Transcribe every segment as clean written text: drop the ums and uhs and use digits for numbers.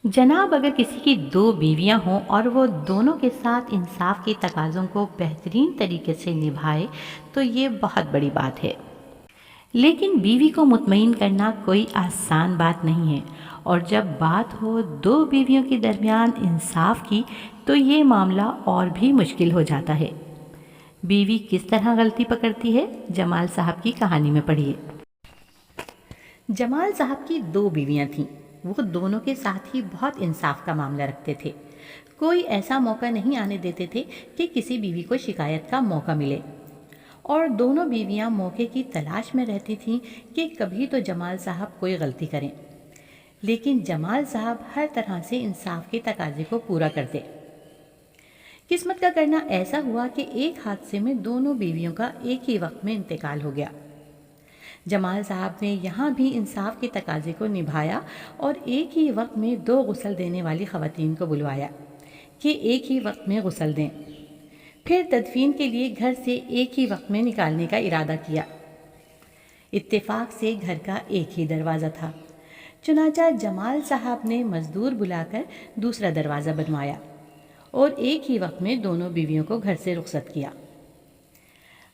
جناب، اگر کسی کی دو بیویاں ہوں اور وہ دونوں کے ساتھ انصاف کے تقاضوں کو بہترین طریقے سے نبھائے تو یہ بہت بڑی بات ہے۔ لیکن بیوی کو مطمئن کرنا کوئی آسان بات نہیں ہے، اور جب بات ہو دو بیویوں کے درمیان انصاف کی تو یہ معاملہ اور بھی مشکل ہو جاتا ہے۔ بیوی کس طرح غلطی پکڑتی ہے، جمال صاحب کی کہانی میں پڑھیے۔ جمال صاحب کی دو بیویاں تھیں۔ وہ دونوں کے ساتھ ہی بہت انصاف کا معاملہ رکھتے تھے۔ کوئی ایسا موقع نہیں آنے دیتے تھے کہ کسی بیوی کو شکایت کا موقع ملے، اور دونوں بیویاں موقع کی تلاش میں رہتی تھیں کہ کبھی تو جمال صاحب کوئی غلطی کریں، لیکن جمال صاحب ہر طرح سے انصاف کے تقاضے کو پورا کرتے۔ قسمت کا کرنا ایسا ہوا کہ ایک حادثے میں دونوں بیویوں کا ایک ہی وقت میں انتقال ہو گیا۔ جمال صاحب نے یہاں بھی انصاف کے تقاضے کو نبھایا اور ایک ہی وقت میں دو غسل دینے والی خواتین کو بلوایا کہ ایک ہی وقت میں غسل دیں، پھر تدفین کے لیے گھر سے ایک ہی وقت میں نکالنے کا ارادہ کیا۔ اتفاق سے گھر کا ایک ہی دروازہ تھا، چنانچہ جمال صاحب نے مزدور بلا کر دوسرا دروازہ بنوایا اور ایک ہی وقت میں دونوں بیویوں کو گھر سے رخصت کیا،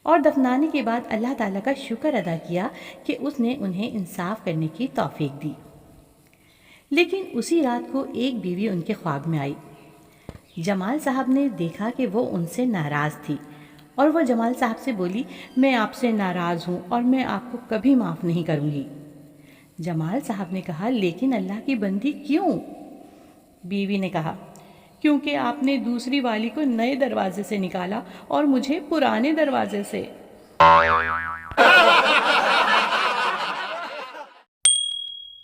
اور دفنانے کے بعد اللہ تعالیٰ کا شکر ادا کیا کہ اس نے انہیں انصاف کرنے کی توفیق دی۔ لیکن اسی رات کو ایک بیوی ان کے خواب میں آئی۔ جمال صاحب نے دیکھا کہ وہ ان سے ناراض تھی، اور وہ جمال صاحب سے بولی، میں آپ سے ناراض ہوں اور میں آپ کو کبھی معاف نہیں کروں گی۔ جمال صاحب نے کہا، لیکن اللہ کی بندی کیوں؟ بیوی نے کہا، کیونکہ آپ نے دوسری والی کو نئے دروازے سے نکالا اور مجھے پرانے دروازے سے۔